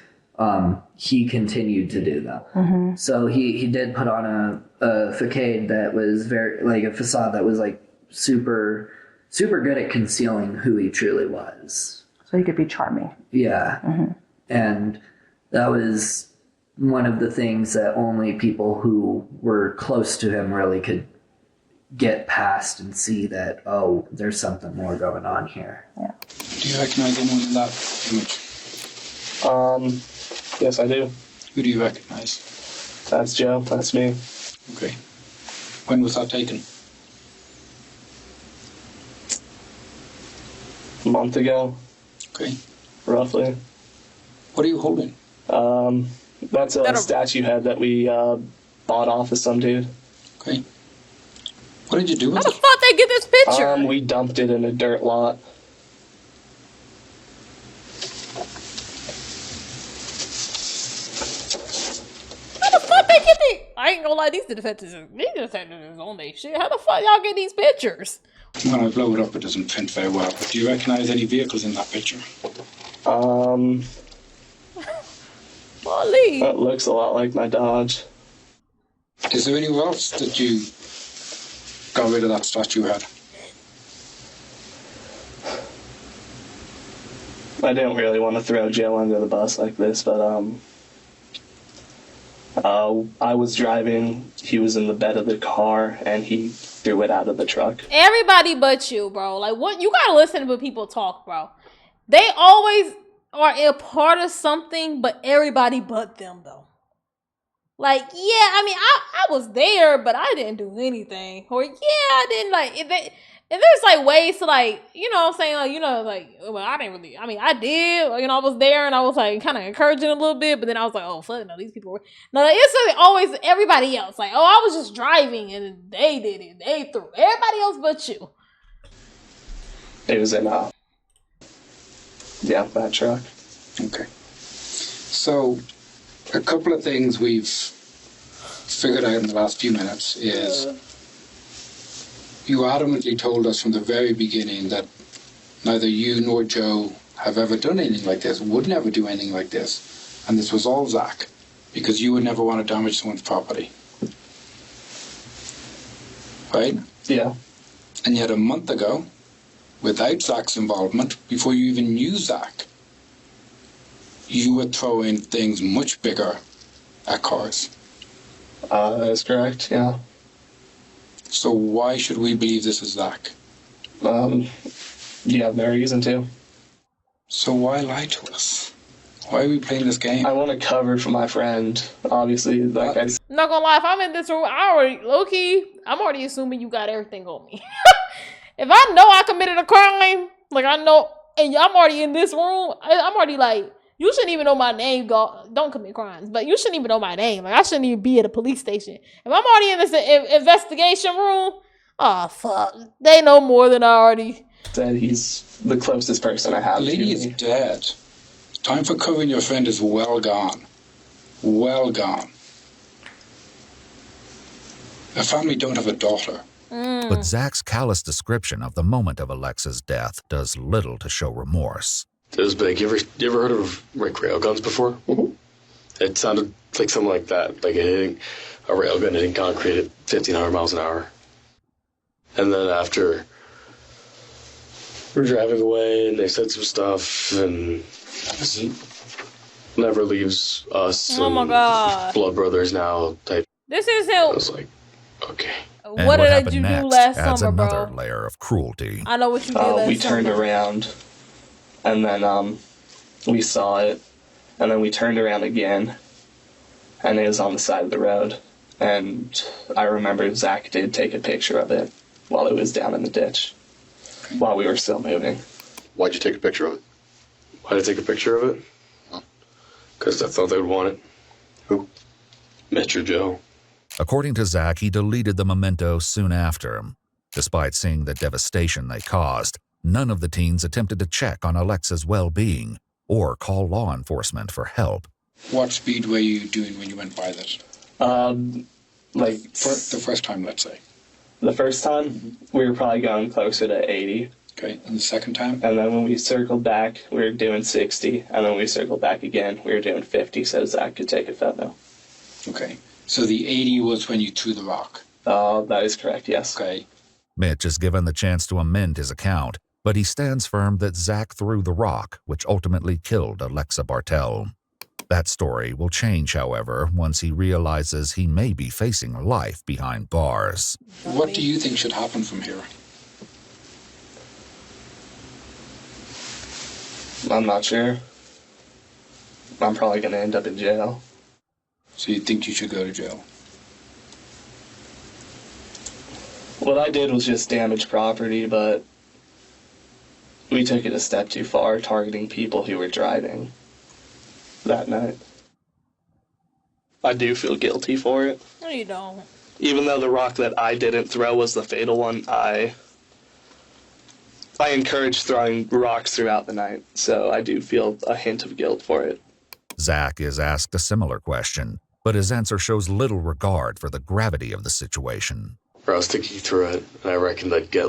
He continued to do them. So he did put on a facade that was very, like, a facade that was like super good at concealing who he truly was. So he could be charming. Yeah. And that was one of the things that only people who were close to him really could get past and see that, oh, there's something more going on here. Yeah. Do you recognize anyone in that image? Yes, I do. Who do you recognize? That's Joe. That's me. Okay. When was that taken? A month ago. Okay. Roughly. What are you holding? That's a statue head that we bought off of some dude. Okay. What did you do with How the fuck they get this picture? We dumped it in a dirt lot. How the fuck they get the? I ain't gonna lie, these detectives on they shit. How the fuck y'all get these pictures? When I blow it up, it doesn't print very well. But do you recognize any vehicles in that picture? Molly. That looks a lot like my Dodge. Is there anywhere else that you got rid of that statue head? I didn't really want to throw Joe under the bus like this, but I was driving, he was in the bed of the car, and he threw it out of the truck. Everybody but you, bro. Like, what? You gotta listen to when people talk, bro. They always are a part of something, but everybody but them, though. Like, yeah, I mean, I was there, but I didn't do anything. Or, yeah, I didn't, like, and there's, like, ways to, like, you know what I'm saying? Like, you know, like, well, I didn't really, I mean, I did, you know, I was there, and I was, like, kind of encouraging a little bit, but then I was like, oh, fuck, no, these people were, no, like, it's like always everybody else. Like, oh, I was just driving, and they did it. They threw everybody else but you. It was in, that truck. Okay. So, a couple of things we've figured out in the last few minutes is you adamantly told us from the very beginning that neither you nor Joe have ever done anything like this, would never do anything like this. And this was all Zach, because you would never want to damage someone's property. Right? Yeah. And yet a month ago, without Zach's involvement, before you even knew Zach, you were throwing things much bigger at cars. That's correct, yeah. So why should we believe this is Zach? You have no reason to. So why lie to us? Why are we playing this game? I want to cover for my friend, obviously. Like I'm not gonna lie, if I'm in this room, I'm already assuming you got everything on me. If I know I committed a crime, like I know, and I'm already in this room, I'm already like, you shouldn't even know my name, don't commit crimes, but you shouldn't even know my name. Like, I shouldn't even be at a police station. If I'm already in this investigation room, oh, fuck. They know more than I already. Said he's the closest person I have. The lady is dead. Time for covering your friend is well gone. Well gone. The family don't have a daughter. But Zach's callous description of the moment of Alexa's death does little to show remorse. It was big. You ever heard of rail guns before? Mm-hmm. It sounded like something like that, like a rail gun hitting concrete at 1,500 miles an hour. And then after we're driving away, and they said some stuff, and never leaves us. Oh my God. Blood brothers now type. This is him. I was like, okay. What did you do last adds summer, another bro? layer of cruelty. I know what you did last summer. We turned around, and then we saw it, and then we turned around again, and it was on the side of the road. And I remember Zach did take a picture of it while it was down in the ditch, while we were still moving. Why'd you take a picture of it? Why'd I take a picture of it? Because I thought they would want it. Who? Mr. Joe. According to Zach, he deleted the memento soon after. Despite seeing the devastation they caused, none of the teens attempted to check on Alexa's well-being or call law enforcement for help. What speed were you doing when you went by this? Like for the first time, let's say. The first time, we were probably going closer to 80. Okay, and the second time? And then when we circled back, we were doing 60. And then when we circled back again, we were doing 50, so Zach could take a photo. Okay, so the 80 was when you threw the rock? That is correct, yes. Okay. Mitch is given the chance to amend his account, but he stands firm that Zach threw the rock, which ultimately killed Alexa Bartel. That story will change, however, once he realizes he may be facing life behind bars. What do you think should happen from here? I'm not sure. I'm probably going to end up in jail. So you think you should go to jail? What I did was just damage property, but we took it a step too far, targeting people who were driving that night. I do feel guilty for it. No, you don't. Even though the rock that I didn't throw was the fatal one, I encouraged throwing rocks throughout the night, so I do feel a hint of guilt for it. Zach is asked a similar question, but his answer shows little regard for the gravity of the situation. I was thinking through it, and I reckoned I'd get,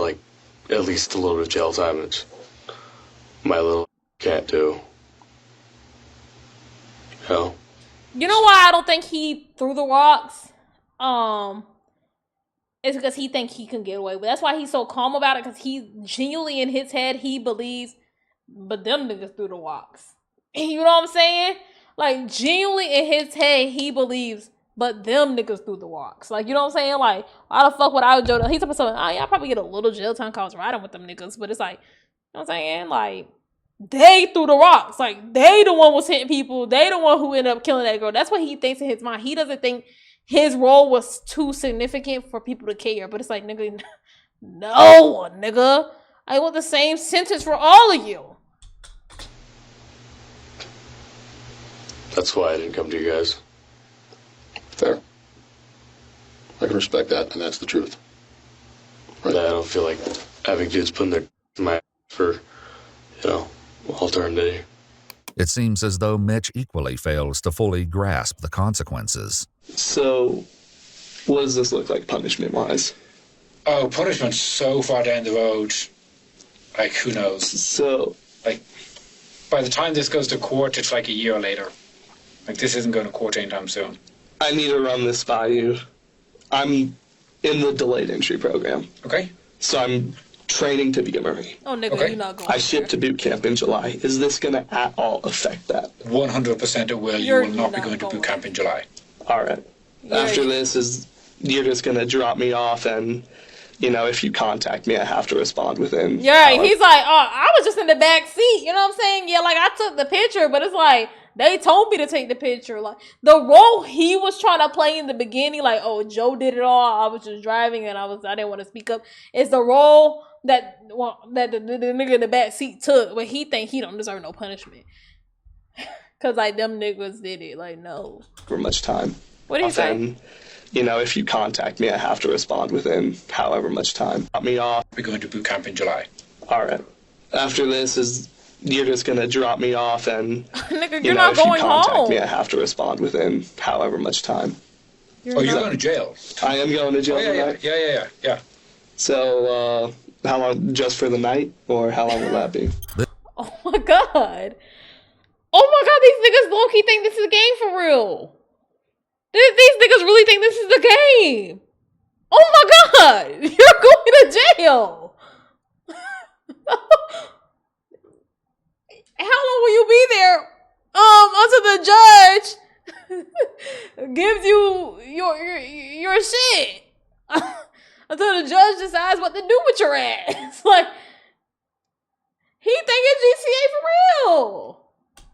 at least a little bit of jail time, which my little can't do. Hell. You know why I don't think he threw the rocks? It's because he thinks he can get away with it. That's why he's so calm about it, because he genuinely in his head, he believes, but them niggas threw the rocks. You know what I'm saying? Like, genuinely in his head, he believes, but them niggas threw the rocks. Like, you know what I'm saying? Like, why the fuck would I do that? He's supposed to, I'll probably get a little jail time because I was riding with them niggas, but it's like, you know what I'm saying? Like, they threw the rocks. Like, they the one was hitting people. They the one who ended up killing that girl. That's what he thinks in his mind. He doesn't think his role was too significant for people to care. But it's like, nigga, no, nigga. I want the same sentence for all of you. That's why I didn't come to you guys. Fair. I can respect that, and that's the truth. Right. I don't feel like having dudes putting their in my for, alternative. It seems as though Mitch equally fails to fully grasp the consequences. So, what does this look like punishment-wise? Oh, punishment's so far down the road. Like, who knows? So, like, by the time this goes to court, it's like a year later. Like, this isn't going to court anytime soon. I need to run this by you. I'm in the delayed entry program. Okay. So I'm training to be a Marine. Oh, nigga, you're not going I shipped to boot camp in July. Is this going to at all affect that? 100% it will. You will not be going to boot camp in July. All right. After this, you're just going to drop me off and, if you contact me, I have to respond within. Yeah, he's like, oh, I was just in the back seat. You know what I'm saying? Yeah, like, I took the picture, but it's like, they told me to take the picture. Like, the role he was trying to play in the beginning, like, oh, Joe did it all. I was just driving and I didn't want to speak up. It's the role that the nigga in the back seat took, but he think he don't deserve no punishment. Cause like them niggas did it. Like, no. For much time. What do you say? If you contact me, I have to respond within however much time. Drop me off. We're going to boot camp in July. All right. After this you're just going to drop me off and, nigga, you're not going home. If you contact me, I have to respond within however much time. You're going to jail? I am going to jail tonight. Yeah. So, how long, just for the night, or how long will that be? Oh my god. Oh my god, these niggas low-key think this is a game for real. These niggas really think this is the game. Oh my god, you're going to jail. How long will you be there? Until the judge gives you your shit. Until the judge decides what to do with your ass. Like, he think it's GTA for real.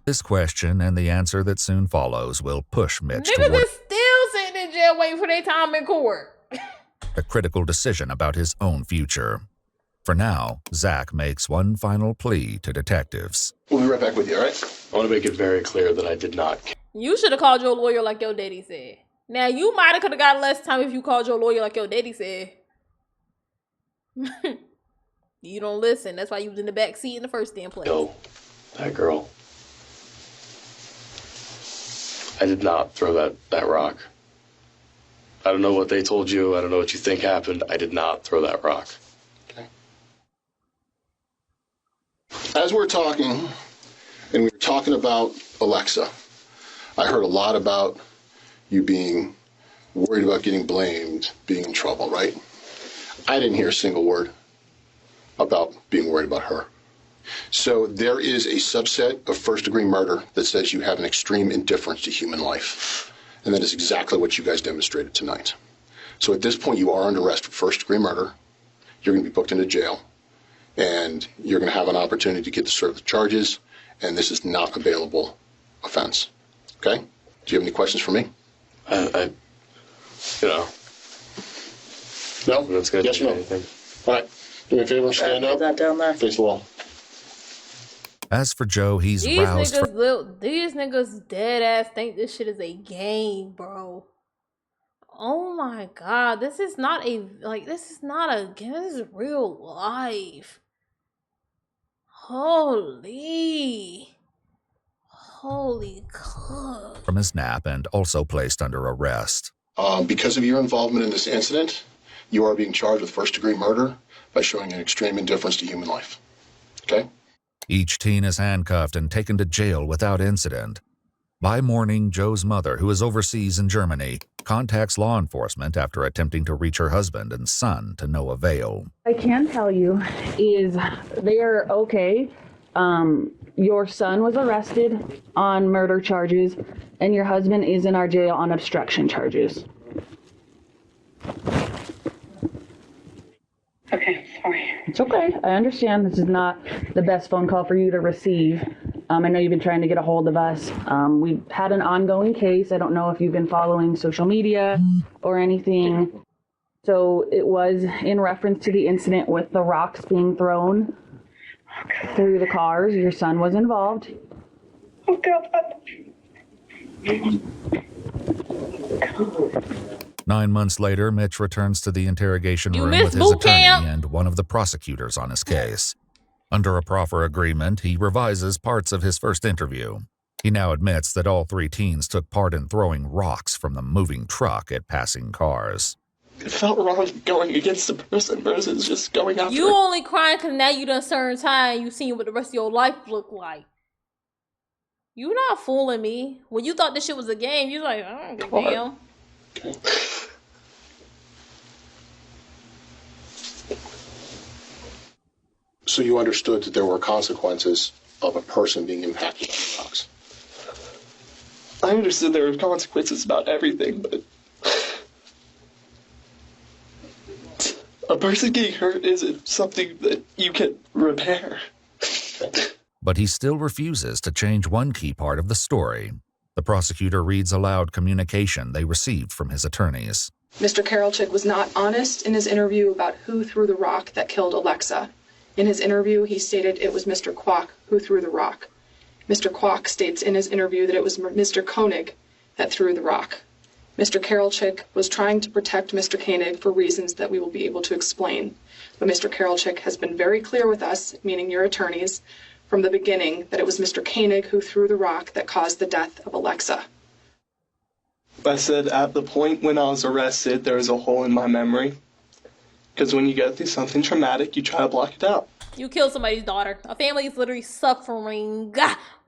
This question and the answer that soon follows will push Mitch Niggas toward is still sitting in jail waiting for their time in court. a critical decision about his own future. For now, Zach makes one final plea to detectives. We'll be right back with you, all right? I want to make it very clear that I did not. You should have called your lawyer like your daddy said. Now, you might have could have got less time if you called your lawyer like your daddy said. You don't listen. That's why you was in the back seat in the first damn place. Yo, that girl. I did not throw that rock. I don't know what they told you. I don't know what you think happened. I did not throw that rock. Okay. As we're talking, and we were talking about Alexa, I heard a lot about you being worried about getting blamed, being in trouble, right? I didn't hear a single word about being worried about her. So there is a subset of first-degree murder that says you have an extreme indifference to human life. And that is exactly what you guys demonstrated tonight. So at this point, you are under arrest for first-degree murder. You're going to be booked into jail. And you're going to have an opportunity to get to serve the charges. And this is not a bailable offense. Okay? Do you have any questions for me? No? That's good. Yes or no? Anything. All right. Do me a favor, stand up. That down there. Face the wall. As for Joe, he's These roused from niggas dead ass think this shit is a game, bro. Oh my god, this is not a game. This is real life. Holy God. from his nap and also placed under arrest. Because of your involvement in this incident, you are being charged with first-degree murder by showing an extreme indifference to human life. Okay? Each teen is handcuffed and taken to jail without incident. By morning, Joe's mother, who is overseas in Germany, contacts law enforcement after attempting to reach her husband and son to no avail. I can tell you is they are okay. Your son was arrested on murder charges, and your husband is in our jail on obstruction charges. Okay, sorry. It's okay. I understand this is not the best phone call for you to receive. I know you've been trying to get a hold of us. We've had an ongoing case. I don't know if you've been following social media or anything. So it was in reference to the incident with the rocks being thrown through the cars. Your son was involved. Oh, God. 9 months later, Mitch returns to the interrogation room missed with his boot attorney camp. and one of the prosecutors on his case. Under a proffer agreement, he revises parts of his first interview. He now admits that all three teens took part in throwing rocks from the moving truck at passing cars. It felt wrong going against the person versus just going after You only crying because now you done served time. You seen what the rest of your life look like. You not fooling me. When you thought this shit was a game, you like, I don't give a damn. Okay. So you understood that there were consequences of a person being impacted by the rocks. I understood there were consequences about everything, but a person getting hurt isn't something that you can repair. But he still refuses to change one key part of the story. The prosecutor reads aloud communication they received from his attorneys. Mr. Karolczyk was not honest in his interview about who threw the rock that killed Alexa. In his interview, he stated it was Mr. Kwok who threw the rock. Mr. Kwok states in his interview that it was Mr. Koenig that threw the rock. Mr. Karolczyk was trying to protect Mr. Koenig for reasons that we will be able to explain. But Mr. Karolczyk has been very clear with us, meaning your attorneys, from the beginning that it was Mr. Koenig who threw the rock that caused the death of Alexa. I said at the point when I was arrested, there was a hole in my memory. Because when you go through something traumatic, you try to block it out. You killed somebody's daughter. A family is literally suffering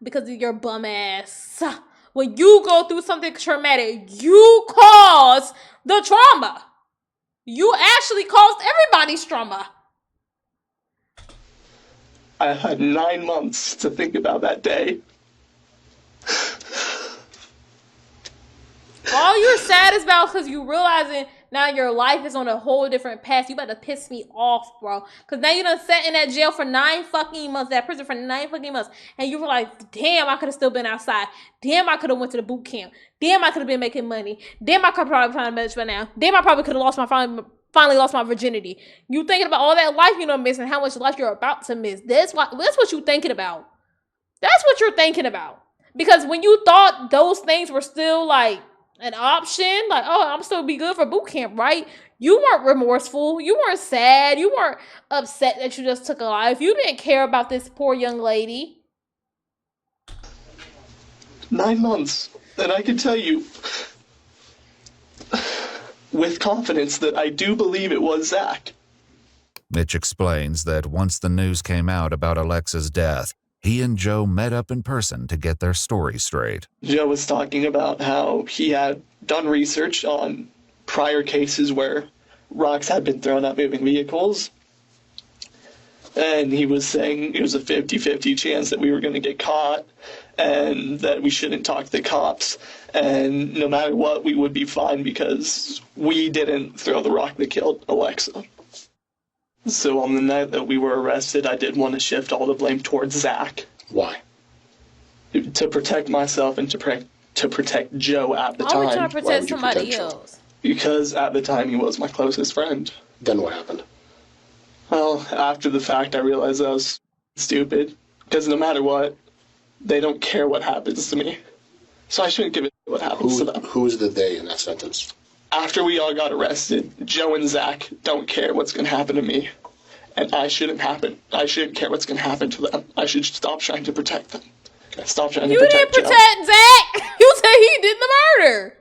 because of your bum ass. When you go through something traumatic, you cause the trauma. You actually caused everybody's trauma. I had 9 months to think about that day. All you're sad is about because you realizing now your life is on a whole different path. You about to piss me off, bro. Because now you done sat in that jail for 9 fucking months, that prison for 9 fucking months. And you were like, damn, I could have still been outside. Damn, I could have went to the boot camp. Damn, I could have been making money. Damn, I could probably find a marriage by now. Damn, I probably could have finally lost my virginity. You thinking about all that life you done missed and how much life you're about to miss. That's what you're thinking about. That's what you're thinking about. Because when you thought those things were still like an option, like, oh, I'm still be good for boot camp, right? You weren't remorseful. You weren't sad. You weren't upset that you just took a life. You didn't care about this poor young lady. 9 months. And I can tell you with confidence that I do believe it was Zach. Mitch explains that once the news came out about Alexa's death, he and Joe met up in person to get their story straight. Joe was talking about how he had done research on prior cases where rocks had been thrown at moving vehicles. And he was saying it was a 50-50 chance that we were going to get caught and that we shouldn't talk to the cops. And no matter what, we would be fine because we didn't throw the rock that killed Alexa. So on the night that we were arrested, I did want to shift all the blame towards Zach. Why? To protect myself and to protect Joe at the time. Why would you try to protect somebody else? Because at the time he was my closest friend. Then what happened? Well, after the fact, I realized I was stupid. Because no matter what, they don't care what happens to me. So I shouldn't give a what happens to them. Who is the they in that sentence? After we all got arrested, Joe and Zach don't care what's going to happen to me. And I shouldn't care what's going to happen to them. I should stop trying to protect them. Stop trying to protect Joe. You didn't protect Zach. You said he did the murder.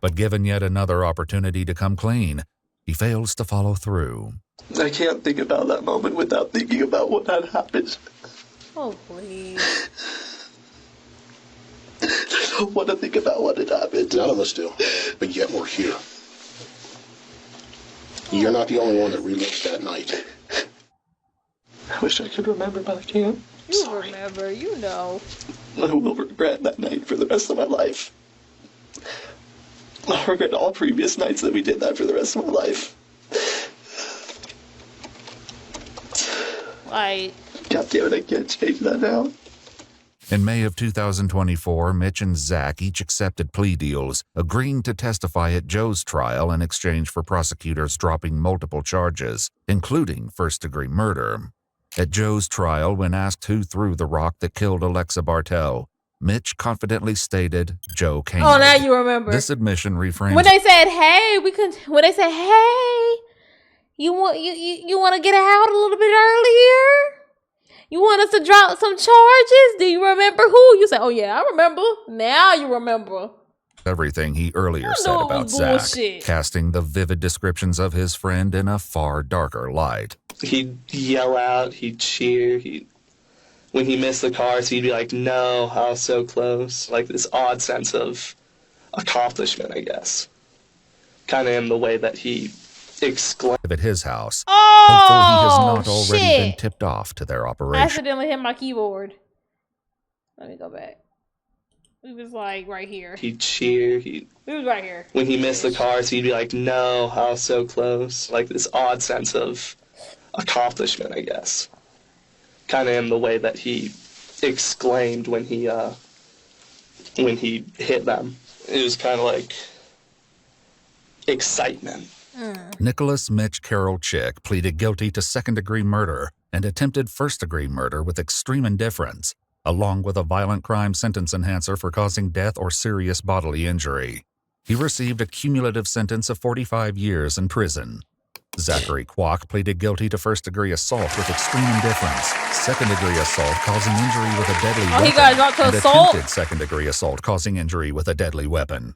But given yet another opportunity to come clean, he fails to follow through. I can't think about that moment without thinking about what had happened. Oh, please. I don't want to think about what had happened. None of us do. But yet we're here. You're not the only one that relives that night. I wish I could remember, but I can't. You remember, you know. I will regret that night for the rest of my life. I'll regret all previous nights that we did that for the rest of my life. God damn it, I can't change that now. In May of 2024, Mitch and Zach each accepted plea deals, agreeing to testify at Joe's trial in exchange for prosecutors dropping multiple charges, including first-degree murder. At Joe's trial, when asked who threw the rock that killed Alexa Bartell, Mitch confidently stated Joe Koenig. Oh, now you remember. This admission reframes. When they said, "Hey, you want to get out a little bit earlier? You want us to drop some charges? Do you remember who?" You said, "Oh yeah, I remember." Now you remember everything he earlier said about Zach, casting the vivid descriptions of his friend in a far darker light. He'd yell out, he'd cheer, when he missed the cars, he'd be like, "No, I was so close." Like this odd sense of accomplishment, I guess. Kind of in the way that he exclaimed at his house. Oh, hopeful he has not already been tipped off to their operation. I accidentally hit my keyboard. Let me go back. We was like right here. He'd cheer, we was right here. When he missed the cars, he'd be like, "No, I was so close." Like this odd sense of accomplishment, I guess. Kind of in the way that he exclaimed when he hit them. It was kind of like excitement. Nicholas Mitch Carroll Chick pleaded guilty to second-degree murder and attempted first-degree murder with extreme indifference, along with a violent crime sentence enhancer for causing death or serious bodily injury. He received a cumulative sentence of 45 years in prison. Zachary Kwok pleaded guilty to first-degree assault with extreme indifference, second-degree assault causing injury with a deadly weapon, and attempted second-degree assault causing injury with a deadly weapon.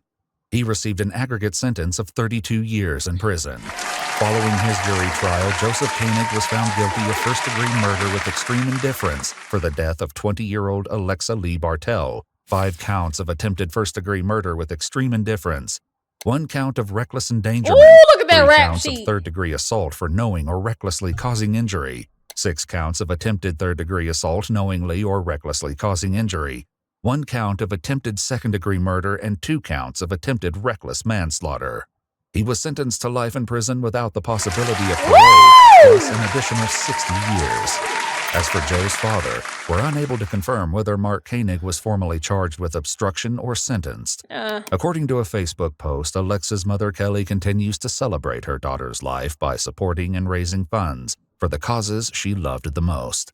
He received an aggregate sentence of 32 years in prison. Following his jury trial, Joseph Koenig was found guilty of first-degree murder with extreme indifference for the death of 20-year-old Alexa Lee Bartell, 5 counts of attempted first-degree murder with extreme indifference, 1 count of reckless endangerment, look at that 3 rap counts sheet. of third-degree assault for knowing or recklessly causing injury, 6 counts of attempted third-degree assault knowingly or recklessly causing injury, 1 count of attempted second-degree murder, and 2 counts of attempted reckless manslaughter. He was sentenced to life in prison without the possibility of parole, plus an additional 60 years. As for Joe's father, we're unable to confirm whether Mark Koenig was formally charged with obstruction or sentenced. According to a Facebook post, Alexa's mother Kelly continues to celebrate her daughter's life by supporting and raising funds for the causes she loved the most.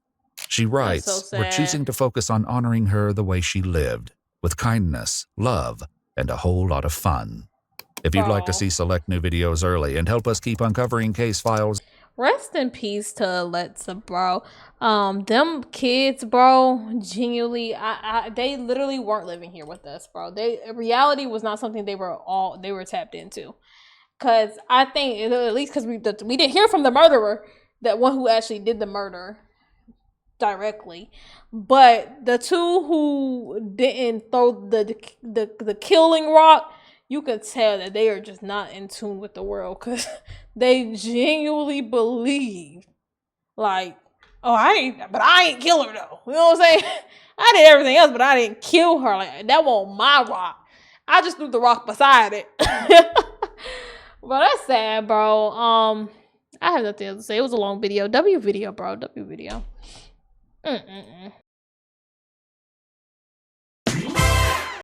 She writes, "We're choosing to focus on honoring her the way she lived, with kindness, love, and a whole lot of fun." If you'd like to see select new videos early and help us keep uncovering case files, rest in peace to Alexa, bro. Them kids, bro, genuinely, they literally weren't living here with us, bro. Reality was not something they were tapped into. Cause I think, at least because we didn't hear from the murderer, that one who actually did the murder directly, but the two who didn't throw the killing rock, you could tell that they are just not in tune with the world, because they genuinely believe, like, oh, I ain't kill her though. You know what I'm saying? I did everything else, but I didn't kill her. Like, that wasn't my rock. I just threw the rock beside it. But that's sad, bro. I have nothing else to say. It was a long video. W video, bro. W video.